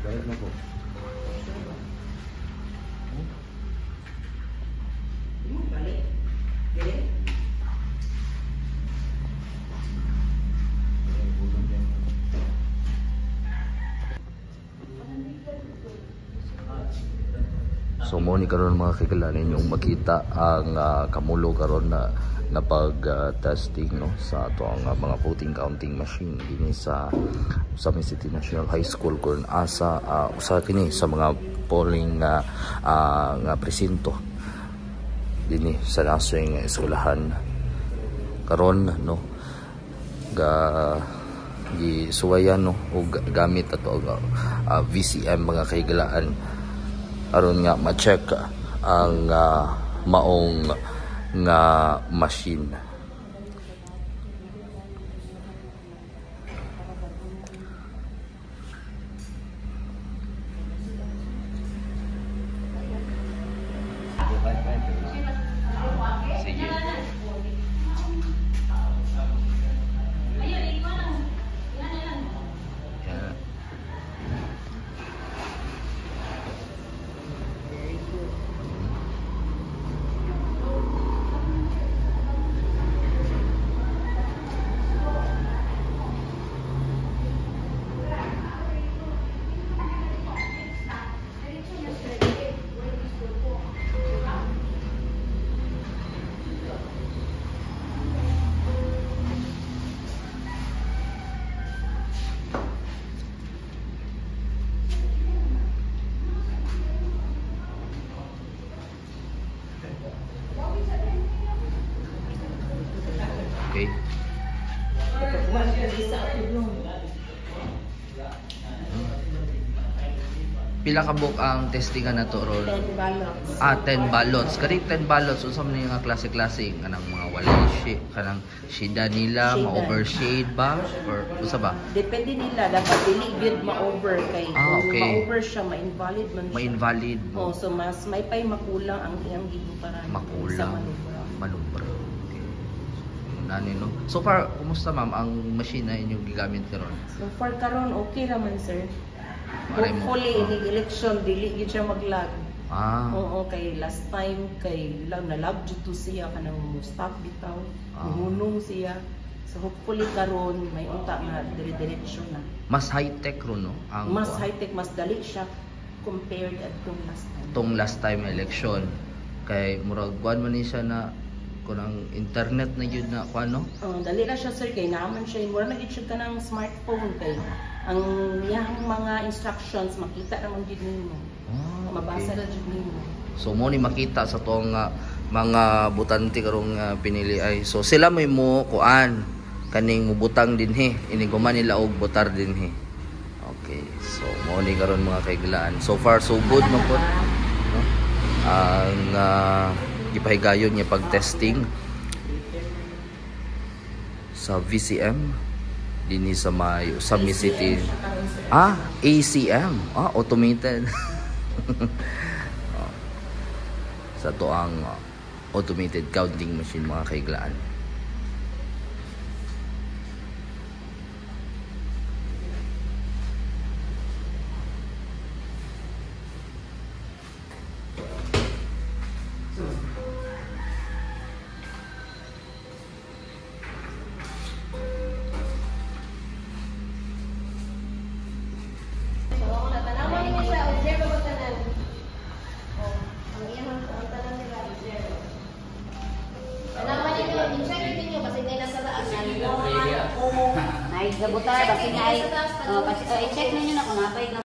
Balik na po. Balik. Balik. So mo ni karon mga kaigalan yung makita ang kamulo karon na pag-testing no sa ato ang mga voting counting machine dinhi sa City National High School kun asa usa kini sa mga polling nga presinto dinhi sa nasong eskwelahan karon no gisuwayan no ug gamit ato VCM mga kaigalaan aron nga ma-check ang maong nga machine. Sige. Okay. Pila ka book ang testingan na to ron? 10 ballots. 10 ballots. Kani 10 ballots unsa man yung klase-klase kanang mga walay kanang shida nila, ma-overshade ba or usa ba? Depende nila dapat dili gyud ma-over kay okay. Ma-over siya ma-invalid man siya. Ma-invalid. Oh, so mas may pay makulang ang iyang gibuparan. Makulang. Manubra. Okay. Nani no. So far, kumusta ma'am ang machine na inyong gigamit karon? So for karon okay raman sir. Hopefully in election dili gyud siya mag-lag. Oo, kay last time kay na-lag jud to siya kanang stop bitaw. Hunong siya. So hopefully karon may unta na dire-diretso na. Mas high-tech ron no? Mas high-tech, mas dali siya compared at tong last time election. Kay murag buwan man ni siya na kunang internet na yun na kuano? Dali na siya sir kay naman siya mura na gid siya kanang smartphone kay ang iyang mga instructions makita naman gid nimo. Mabasa na gid nimo. So mo ni makita sa tong mga butante karong pinili ay. So sila may mo kuan kaning mubutang dinhi ini guman nila og botar dinhi. Okay. So mo ni karon mga kaigilaan. So far so good man po. No? Ang gipahigayon niya pag-testing sa VCM dinhi sa City. ACM. Automated. Sa to ang automated counting machine mga kaiglaan. Ay, gabutar, basi nga ay, i-check ninyo na kung napay